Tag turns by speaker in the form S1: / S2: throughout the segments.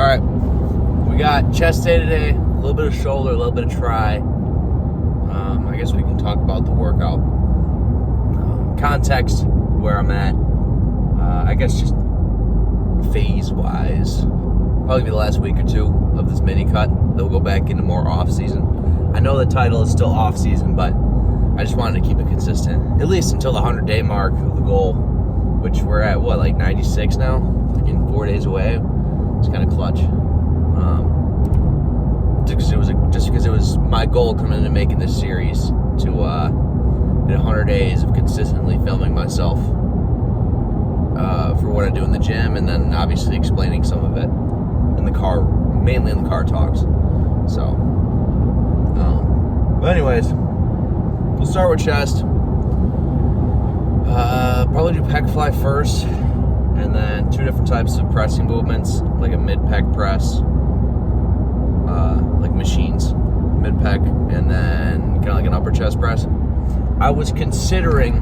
S1: right, we got chest day today, a little bit of shoulder, a little bit of tri. I guess we can talk about the workout. Context, where I'm at. I guess just phase-wise, probably be the last week or two of this mini cut. Then we'll go back into more off-season. I know the title is still off-season, but I just wanted to keep it consistent, at least until the 100-day mark of the goal, which we're at, what, like 96 now? Like in 4 days away. It's kind of clutch. Just because it was my goal coming into making this series to in 100 days of consistently filming myself for what I do in the gym, and then obviously explaining some of it in the car, mainly in the car talks. So, but anyways, we'll start with chest. Probably do pec fly first, and then 2 different types of pressing movements, like a mid-pec press, like machines, mid-pec, and then kind of like an upper chest press. I was considering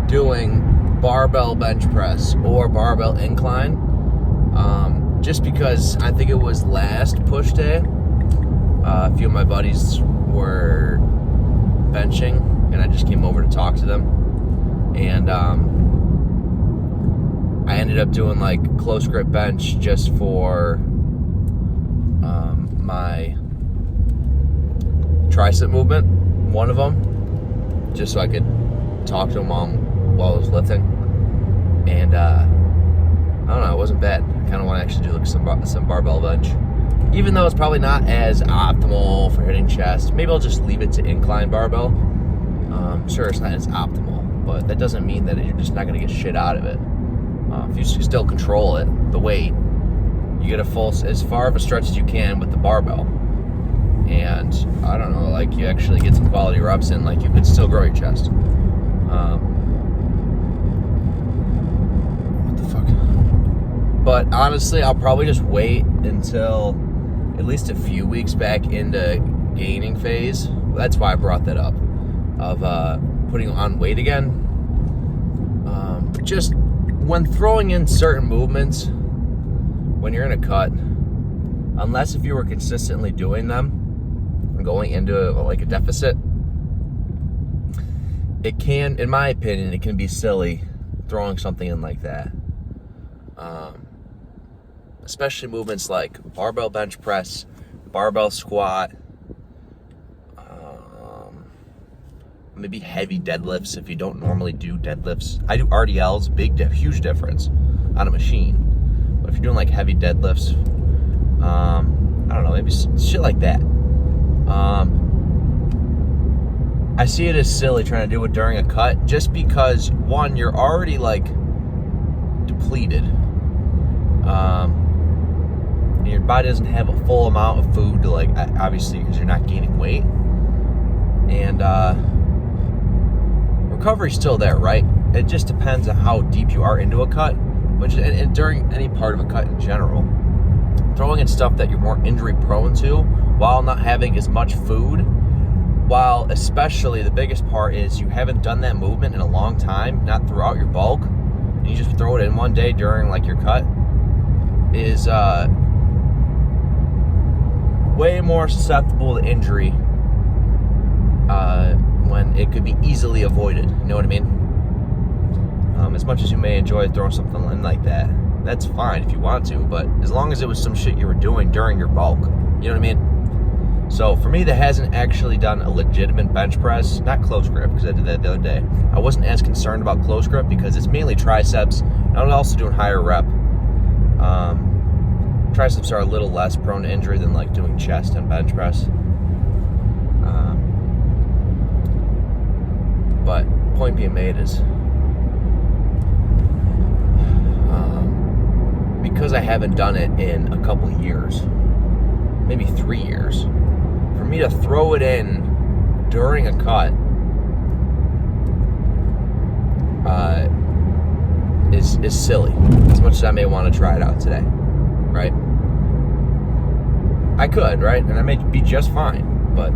S1: doing barbell bench press or barbell incline, just because I think it was last push day. A few of my buddies were benching, and I just came over to talk to them. And I ended up doing like close grip bench just for my tricep movement, one of them, just so I could talk to them while I was lifting. And I don't know, it wasn't bad. I kind of want to actually do like some barbell bench, even though it's probably not as optimal for hitting chest. Maybe I'll just leave it to incline barbell. Sure, it's not as optimal, but that doesn't mean that you're just not going to get shit out of it. If you still control it, the weight, you get as far of a stretch as you can with the barbell. And I don't know, like you actually get some quality reps in, like you could still grow your chest. What the fuck? But honestly, I'll probably just wait until at least a few weeks back into gaining phase. That's why I brought that up, of putting on weight again. Just when throwing in certain movements, when you're in a cut, unless if you were consistently doing them and going into like a deficit, it can, in my opinion, it can be silly throwing something in like that. Especially movements like barbell bench press, barbell squat, maybe heavy deadlifts if you don't normally do deadlifts. I do RDLs, huge difference on a machine. But if you're doing like heavy deadlifts, I don't know, maybe shit like that. I see it as silly trying to do it during a cut, just because one, you're already like depleted. Your body doesn't have a full amount of food to, like, obviously, because you're not gaining weight. And recovery's still there, right? It just depends on how deep you are into a cut, and during any part of a cut in general. Throwing in stuff that you're more injury prone to while not having as much food, while especially the biggest part is you haven't done that movement in a long time, not throughout your bulk, and you just throw it in one day during like your cut, is way more susceptible to injury when it could be easily avoided. You know what I mean? As much as you may enjoy throwing something in like that, that's fine if you want to, but as long as it was some shit you were doing during your bulk, you know what I mean? So for me that hasn't actually done a legitimate bench press, not close grip, because I did that the other day. I wasn't as concerned about close grip because it's mainly triceps, and I'm also doing higher rep. Triceps are a little less prone to injury than like doing chest and bench press. But point being made is, because I haven't done it in a couple of years, maybe 3 years, for me to throw it in during a cut is silly, as much as I may want to try it out today, right? I could, right? And I may be just fine, but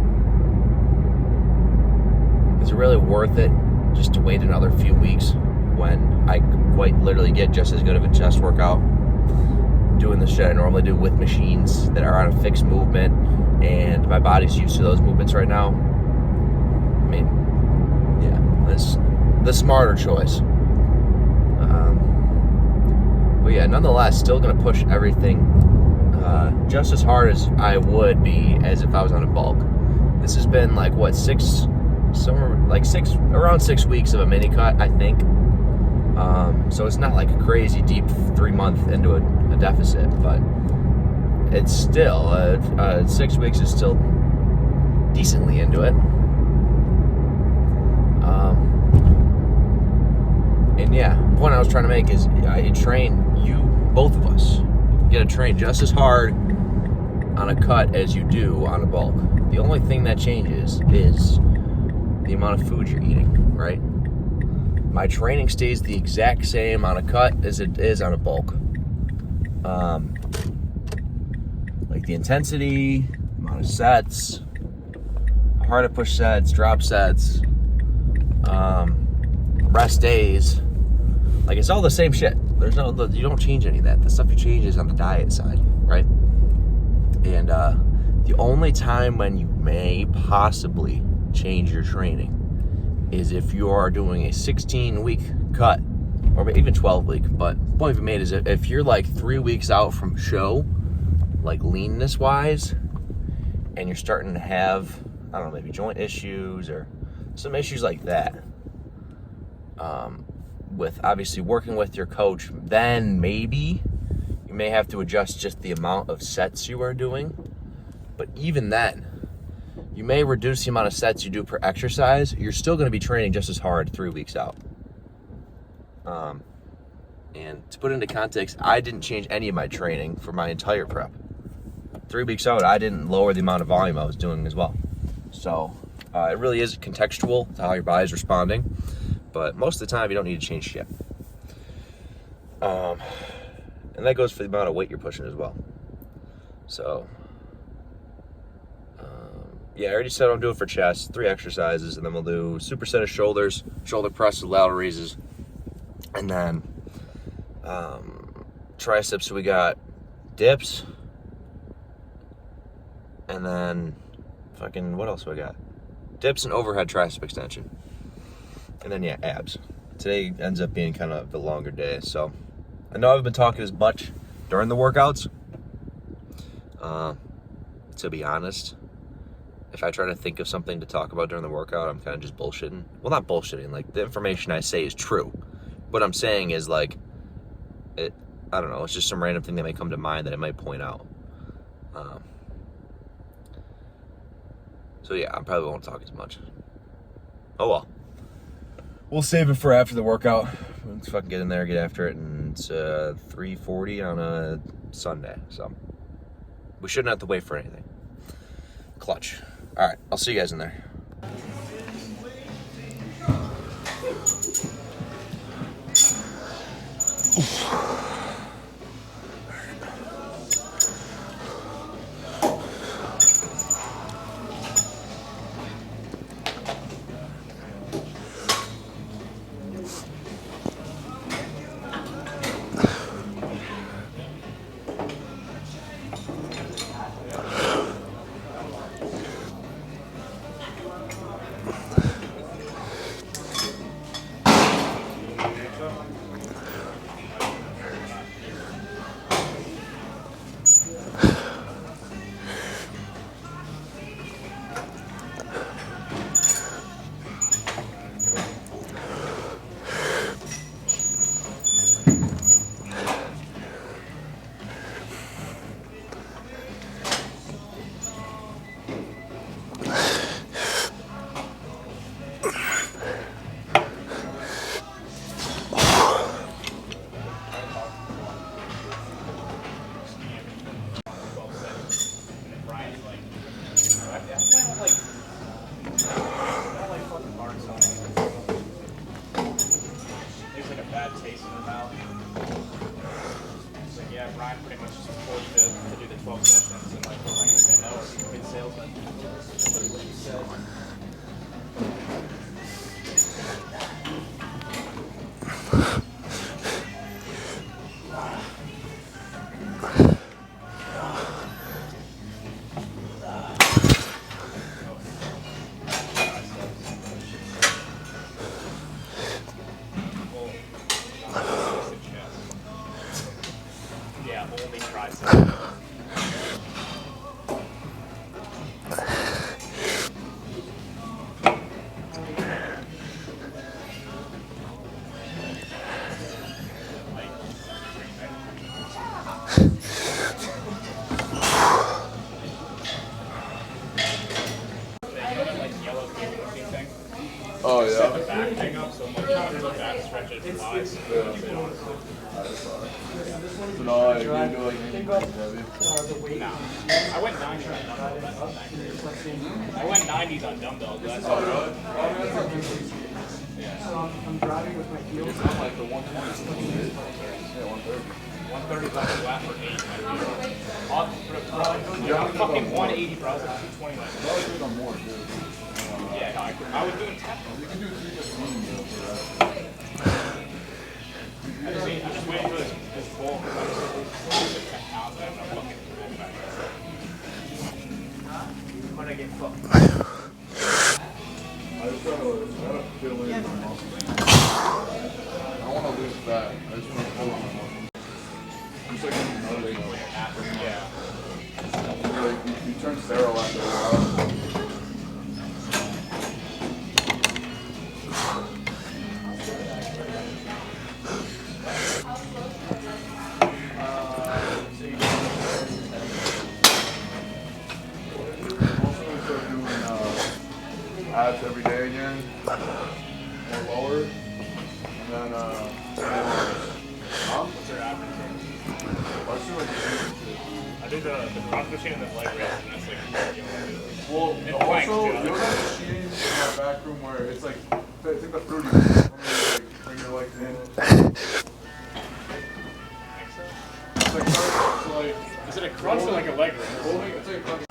S1: is it really worth it just to wait another few weeks when I could quite literally get just as good of a chest workout doing the shit I normally do with machines that are on a fixed movement, and my body's used to those movements right now. I mean, yeah, that's the smarter choice. But yeah, nonetheless, still going to push everything just as hard as I would be as if I was on a bulk. This has been like, what, around 6 weeks of a mini cut, I think. So it's not like a crazy deep 3 month into a deficit, but it's still 6 weeks is still decently into it. And yeah, the point I was trying to make is both of us get to train just as hard on a cut as you do on a bulk. The only thing that changes is the amount of food you're eating, right? My training stays the exact same on a cut as it is on a bulk. Like the intensity, amount of sets, how hard I push sets, drop sets, rest days. Like, it's all the same shit. You don't change any of that. The stuff you change is on the diet side, right? And the only time when you may possibly change your training is if you are doing a 16-week cut, or even 12-week. But the point we made is if you're like 3 weeks out from show, like leanness-wise, and you're starting to have, I don't know, maybe joint issues or some issues like that, with obviously working with your coach, then maybe you may have to adjust just the amount of sets you are doing. But even then, you may reduce the amount of sets you do per exercise. You're still going to be training just as hard 3 weeks out. And to put into context, I didn't change any of my training for my entire prep. 3 weeks out, I didn't lower the amount of volume I was doing as well. So it really is contextual to how your body's responding. But most of the time, you don't need to change shit. And that goes for the amount of weight you're pushing as well. So, yeah, I already said what I'm doing for chest, 3 exercises, and then we'll do superset of shoulders, shoulder presses, lateral raises, and then triceps. So we got dips, and then what else do I got? Dips and overhead tricep extension. And then, yeah, abs. Today ends up being kind of the longer day. So I know I've been talking as much during the workouts. To be honest, if I try to think of something to talk about during the workout, I'm kind of just bullshitting. Well, not bullshitting. Like, the information I say is true. What I'm saying is, like, I don't know. It's just some random thing that may come to mind that I might point out. So, yeah, I probably won't talk as much. Oh, well. We'll save it for after the workout. Let's fucking get in there, get after it, and it's 3:40 on a Sunday, so we shouldn't have to wait for anything. Clutch. All right, I'll see you guys in there.
S2: Ryan pretty much just forced me to do the 12 sessions, and like, I'm not gonna say no, or he's a good salesman. That's pretty much what he said. only tricep.
S3: Oh
S2: Set the
S3: yeah.
S2: back thing up so much trying to do that stretch it flies.
S3: Yeah. So now like, you do like anything heavy?
S2: Nah. I went 90s on dumbbells. That's not that crazy. I went 90s on dumbbells. That's all right.
S4: I'm driving with my heels.
S3: It's not like the 120. Yeah, 130.
S2: 130 is on the flat for 8. Fucking 180 bro. 220 left.
S3: Probably could have more too.
S2: Yeah, no, I was doing 10.
S3: You can do 315 though for that.
S2: I'm just waiting for this ball because I just like 10 pounds and I'm gonna fucking pull back. I'm gonna get fucked.
S3: I just gotta fill in my muscles. I don't want to lose fat. I just want to pull on my muscles. Just like another thing.
S2: Yeah.
S3: You turn sterile after a while. Abs every day again, more lower, and then
S2: What's your average? I do the cross machine and the leg raise, and that's like,
S3: well,
S2: and
S3: also,
S2: planks,
S3: you
S2: too.
S3: know that machine in that back room where it's like the fruity, like, bring your legs in. It's like,
S2: Is it a crunch or like a leg raise?
S3: it's like a crunch.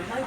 S4: Keep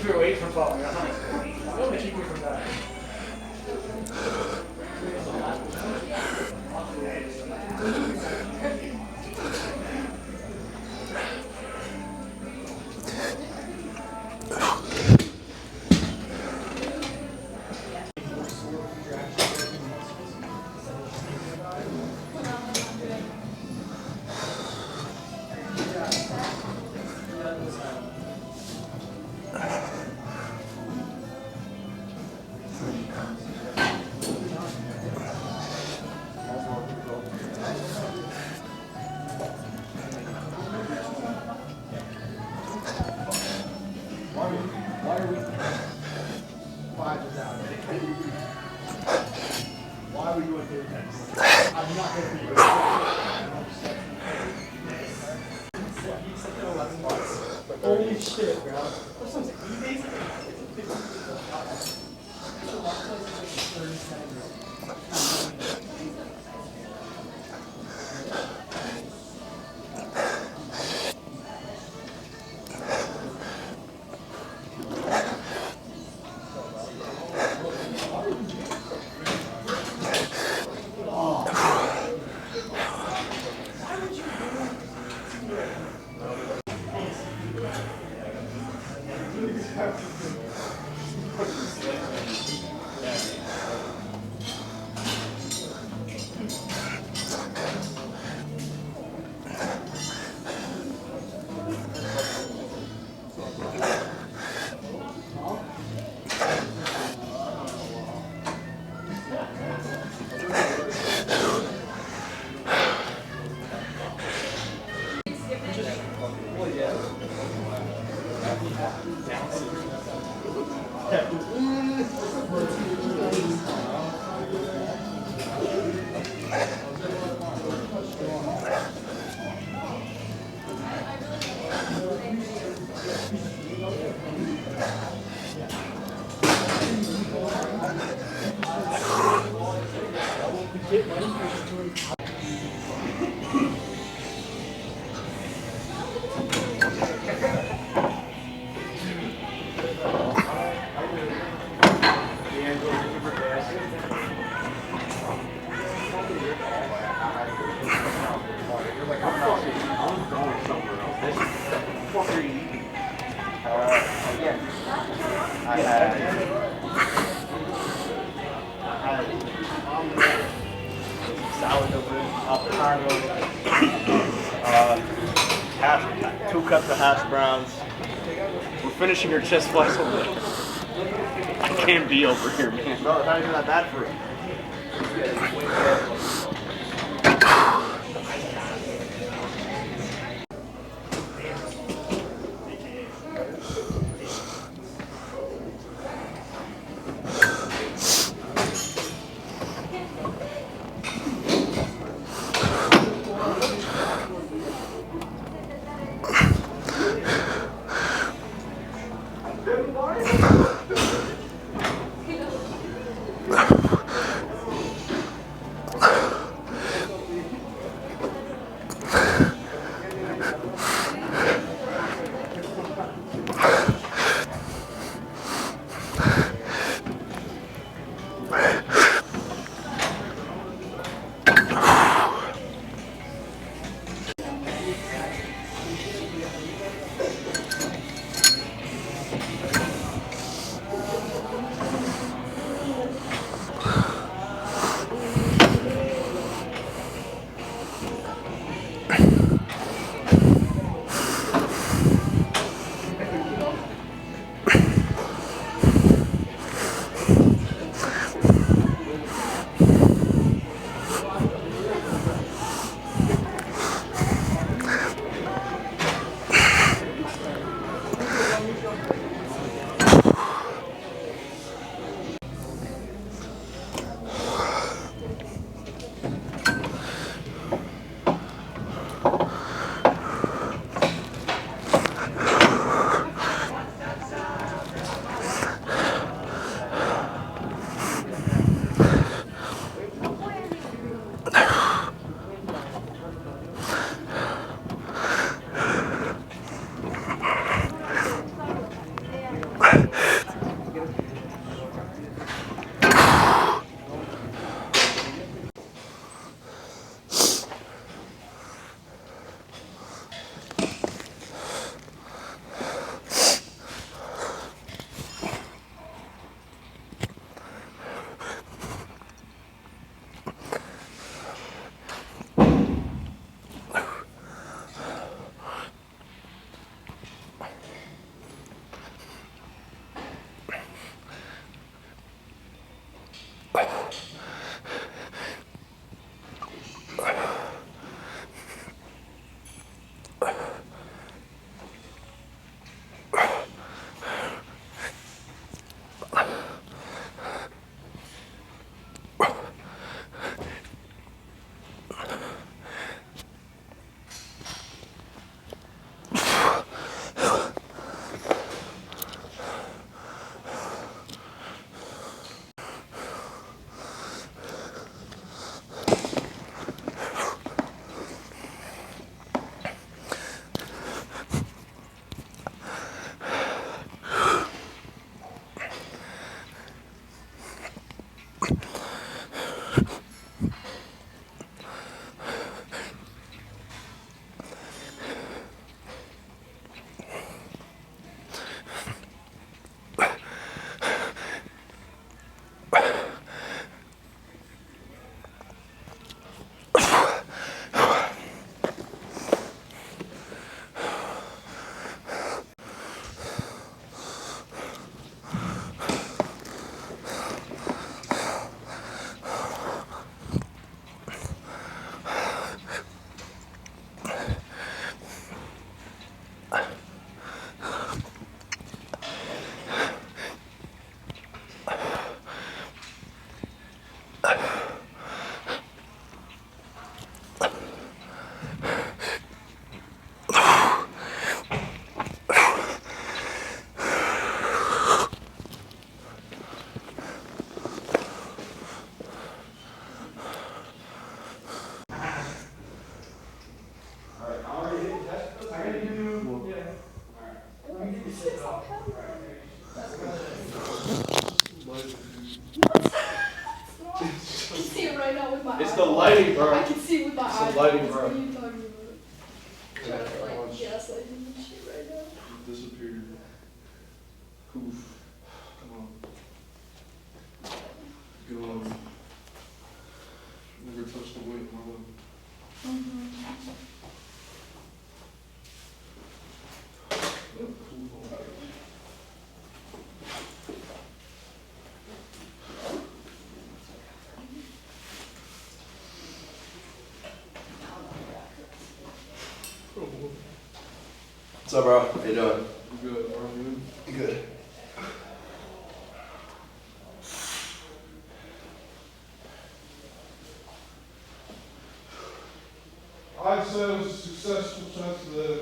S4: your weight from falling off. It's only keep you from that. Why are we 5 without it? Why are we doing 30 minutes? I'm not going to be holy shit, bro. What's on eBay?
S5: Two cups of hash browns. We're finishing your chest flies over there. I can't be over here, man. No, it's not even that bad for it.
S6: I can see it right now with my
S3: It's
S6: eyes.
S3: the lighting, bro.
S6: I can see it with my eyes.
S3: It's the lighting,
S6: What
S3: bro.
S6: are you talking about? Trying to like gaslight you and shit right now.
S3: Disappeared. Poof. Come on. Go on. Never touched the weight in my life.
S1: What's up, bro? How you doing?
S3: You good, bro? You good?
S1: Good.
S3: I'd say it was a successful test today.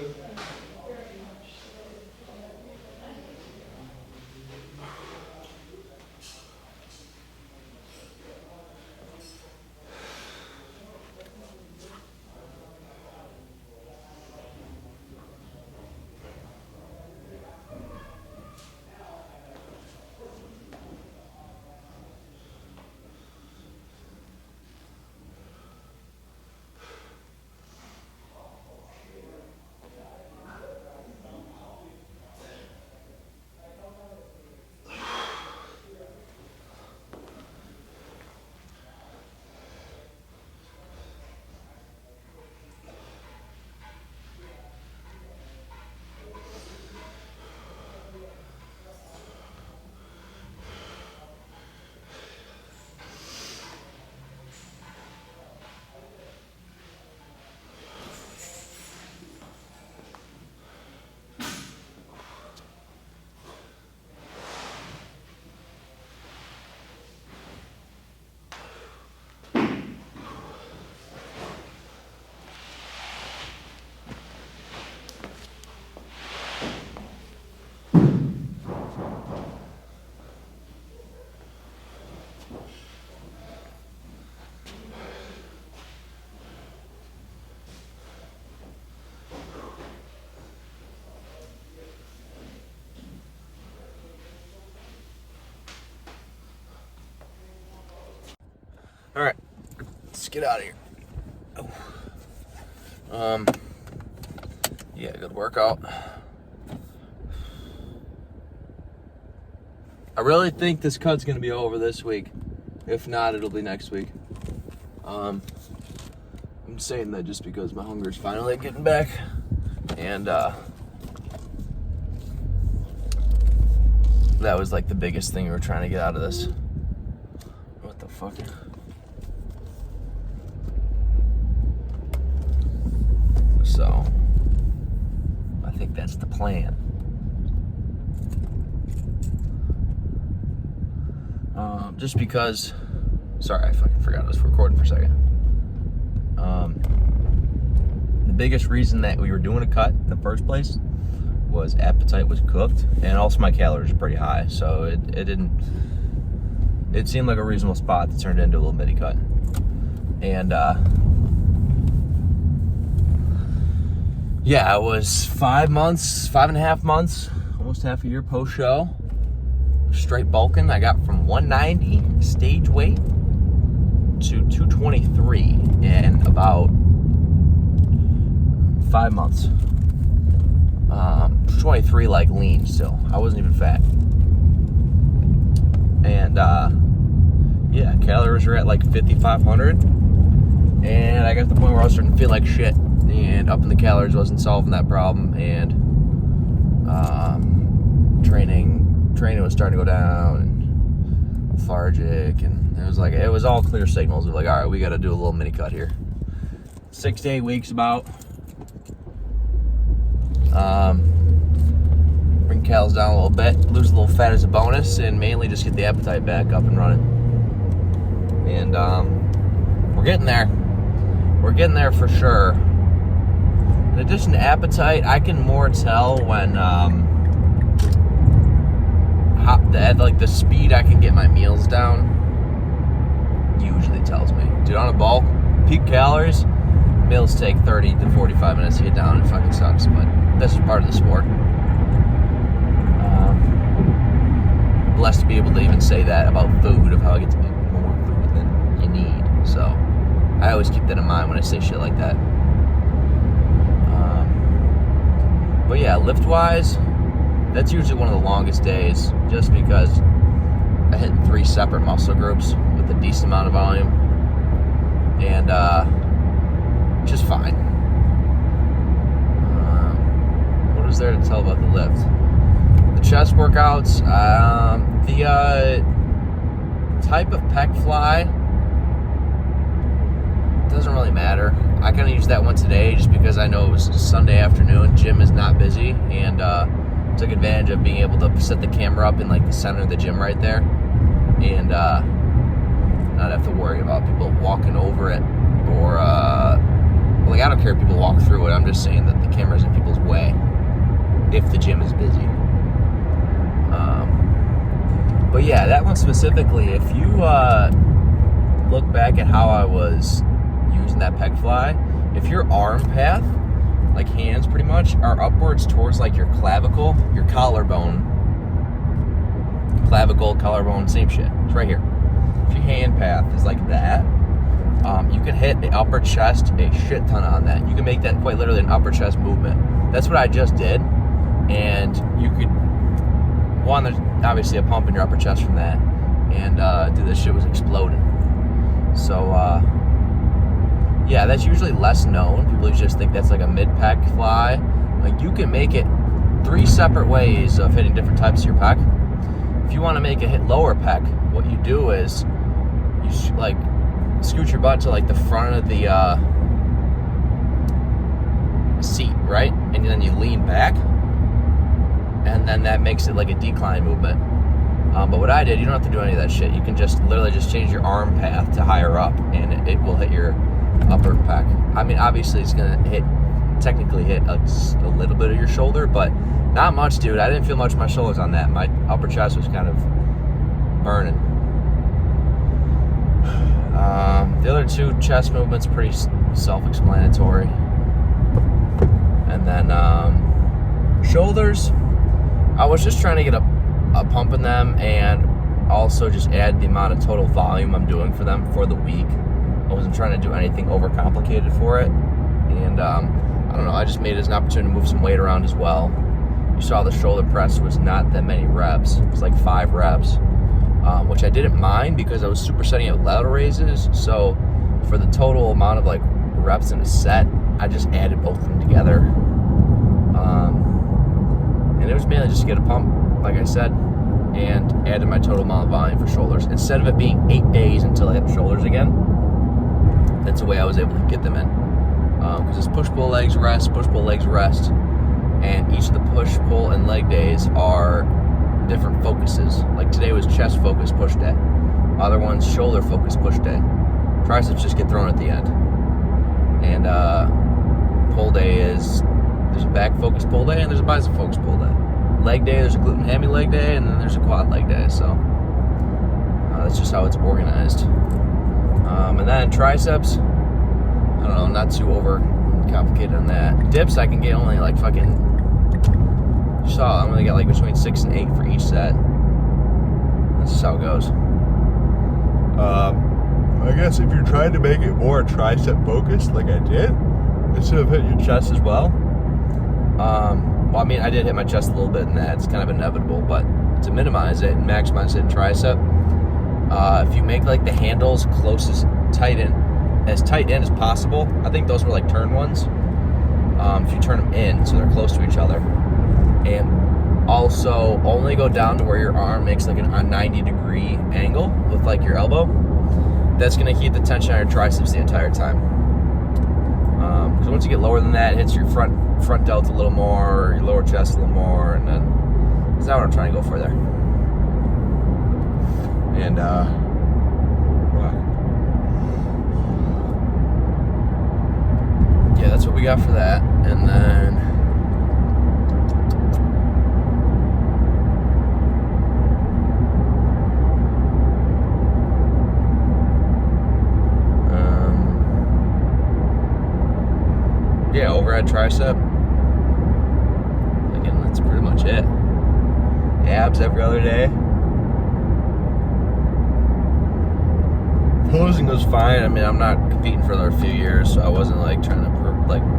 S1: All right, let's get out of here. Yeah, good workout. I really think this cut's gonna be over this week. If not, it'll be next week. I'm saying that just because my hunger's finally getting back, and that was like the biggest thing we were trying to get out of this. What the fuck? So, I think that's the plan. Just because, sorry, I fucking forgot I was recording for a second. The biggest reason that we were doing a cut in the first place was appetite was cooked, and also my calories are pretty high, so it seemed like a reasonable spot to turn it into a little mini cut. And yeah, I was 5.5 months, almost half a year post show, straight bulking. I got from 190 stage weight to 223 in about 5 months. 23 like lean still. I wasn't even fat. And yeah, calories were at like 5,500. And I got to the point where I was starting to feel like shit. And upping the calories wasn't solving that problem. And training was starting to go down and lethargic. And it was all clear signals of like, all right, we got to do a little mini cut here. 6 to 8 weeks about. Bring calories down a little bit, lose a little fat as a bonus, and mainly just get the appetite back up and running. And we're getting there. We're getting there for sure. In addition to appetite, I can more tell when the speed I can get my meals down usually tells me. Dude, on a bulk, peak calories, meals take 30 to 45 minutes to get down. It fucking sucks, but this is part of the sport. say that about food, of how I get to eat more food than you need. So I always keep that in mind when I say shit like that. But yeah, lift-wise, that's usually one of the longest days, just because I hit 3 separate muscle groups with a decent amount of volume, and just fine. What is there to tell about the lift? The chest workouts, the type of pec fly doesn't really matter. I kind of used that one today just because I know it was Sunday afternoon, gym is not busy, and took advantage of being able to set the camera up in like the center of the gym right there, and not have to worry about people walking over it, or like, I don't care if people walk through it. I'm just saying that the camera's in people's way if the gym is busy. But yeah, that one specifically, if you look back at how I was using that pec fly, if your arm path, like hands pretty much, are upwards towards like your clavicle, your collarbone, same shit. It's right here. If your hand path is like that, you can hit the upper chest a shit ton on that. You can make that quite literally an upper chest movement. That's what I just did, and you could, one, there's obviously a pump in your upper chest from that, and dude, this shit was exploding. So yeah, that's usually less known. People usually just think that's like a mid-pec fly. Like, you can make it 3 separate ways of hitting different types of your pec. If you want to make it hit lower pec, what you do is you like scoot your butt to like the front of the seat, right? And then you lean back, and then that makes it like a decline movement. But what I did, you don't have to do any of that shit. You can just literally just change your arm path to higher up, and it will hit your upper pec. I mean, obviously it's gonna technically hit a little bit of your shoulder, but not much, dude. I didn't feel much of my shoulders on that. My upper chest was kind of burning. The other 2 chest movements pretty self-explanatory. And then shoulders, I was just trying to get a pump in them, and also just add the amount of total volume I'm doing for them for the week. I wasn't trying to do anything overcomplicated for it, and I don't know, I just made it as an opportunity to move some weight around as well. You saw the shoulder press was not that many reps. It was like 5 reps, which I didn't mind because I was supersetting at lateral raises. So for the total amount of like reps in a set, I just added both of them together, and it was mainly just to get a pump, like I said, and added my total amount of volume for shoulders. Instead of it being 8 days until I hit shoulders again, that's the way I was able to get them in. Because it's push, pull, legs, rest, push, pull, legs, rest. And each of the push, pull, and leg days are different focuses. Like today was chest focus push day. Other ones, shoulder focus push day. Triceps just get thrown at the end. And pull day is, there's a back focus pull day and there's a bicep focus pull day. Leg day, there's a glute and hammy leg day, and then there's a quad leg day. So that's just how it's organized. And then triceps, I don't know, not too over complicated on that. Dips, I can get only like fucking, you saw, I'm gonna get like between 6 and 8 for each set. That's just how it goes. I guess if you're trying to make it more tricep focused, like I did, instead of hitting your chest as well. Well, I mean, I did hit my chest a little bit in that. It's kind of inevitable, but to minimize it and maximize it in tricep, if you make like the handles as tight in as possible, I think those were like turn ones. If you turn them in so they're close to each other, and also only go down to where your arm makes like a 90-degree angle with like your elbow, that's gonna keep the tension on your triceps the entire time. Because once you get lower than that, it hits your front delts a little more, your lower chest a little more, and then that's not what I'm trying to go for there. And yeah, that's what we got for that. And then yeah, overhead tricep. Again, that's pretty much it. Abs every other day. Posing was fine. I mean, I'm not competing for another few years, so I wasn't like trying to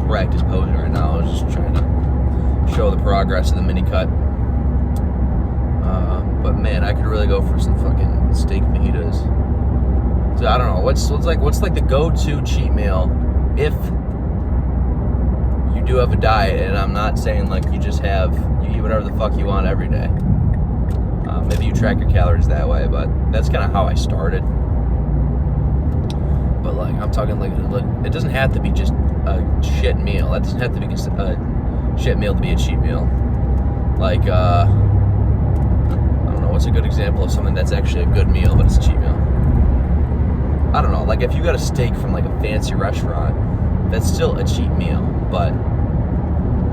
S1: practice posing right now. I was just trying to show the progress of the mini cut. But man, I could really go for some fucking steak fajitas. So I don't know what's like the go-to cheat meal if you do have a diet, and I'm not saying like you eat whatever the fuck you want every day. Maybe you track your calories that way, but that's kind of how I started. But like I'm talking like it doesn't have to be just a shit meal. That doesn't have to be a shit meal to be a cheat meal. Like I don't know, what's a good example of something that's actually a good meal but it's a cheat meal? I don't know, like if you got a steak from like a fancy restaurant, that's still a cheat meal, but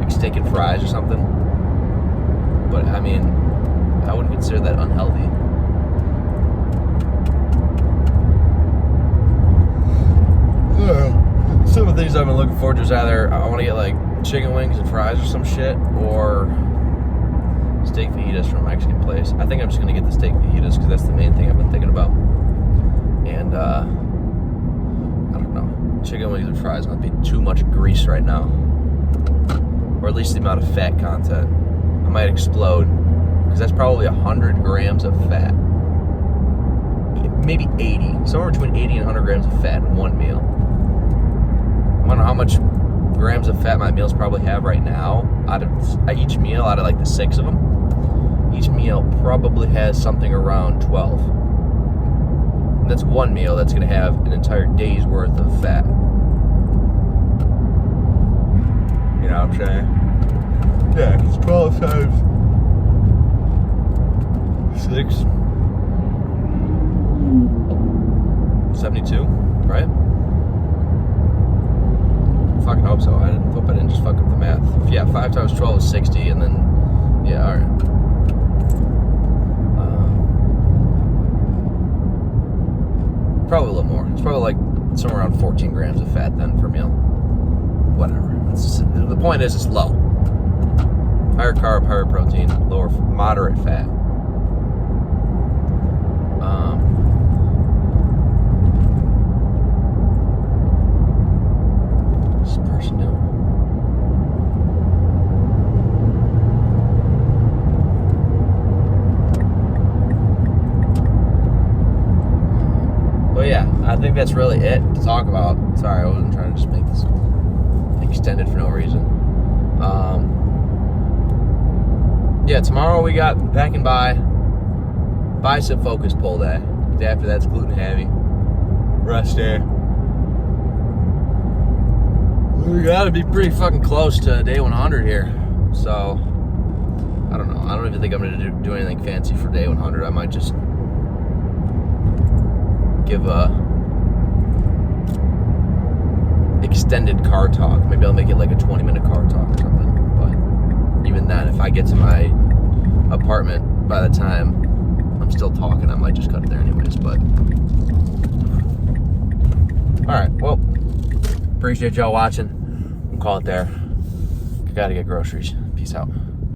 S1: like steak and fries or something. But I mean, I wouldn't consider that unhealthy. Some of the things I've been looking forward to is either I want to get like chicken wings and fries or some shit, or steak fajitas from a Mexican place. I think I'm just going to get the steak fajitas because that's the main thing I've been thinking about. And I don't know, chicken wings and fries might be too much grease right now, or at least the amount of fat content. I might explode because that's probably 100 grams of fat, maybe 80, somewhere between 80 and 100 grams of fat in one meal. I don't know how much grams of fat my meals probably have right now. Out of each meal, out of like the 6 of them, each meal probably has something around 12. And that's one meal that's going to have an entire day's worth of fat. You know what I'm saying? Yeah, it's 12 times 6. 72, right? Fucking hope so. I hope I didn't just fuck up the math. Yeah, 5 times 12 is 60, and then, yeah, alright. Probably a little more. It's probably like somewhere around 14 grams of fat then per meal. Whatever. The point is, it's low. Higher carb, higher protein, lower, moderate fat. What's this person doing? But yeah, I think that's really it to talk about. Sorry, I wasn't trying to just make this extended for no reason. Yeah, tomorrow we got back and bicep focus pull day. The day after that's gluten heavy. Rest day. We gotta be pretty fucking close to day 100 here. So, I don't know. I don't even think I'm gonna do anything fancy for day 100. I might just give a extended car talk. Maybe I'll make it like a 20-minute car talk or something. But even then, if I get to my apartment by the time I'm still talking, I might just cut it there anyways. But alright, well, appreciate y'all watching. We'll call it there. Gotta get groceries. Peace out.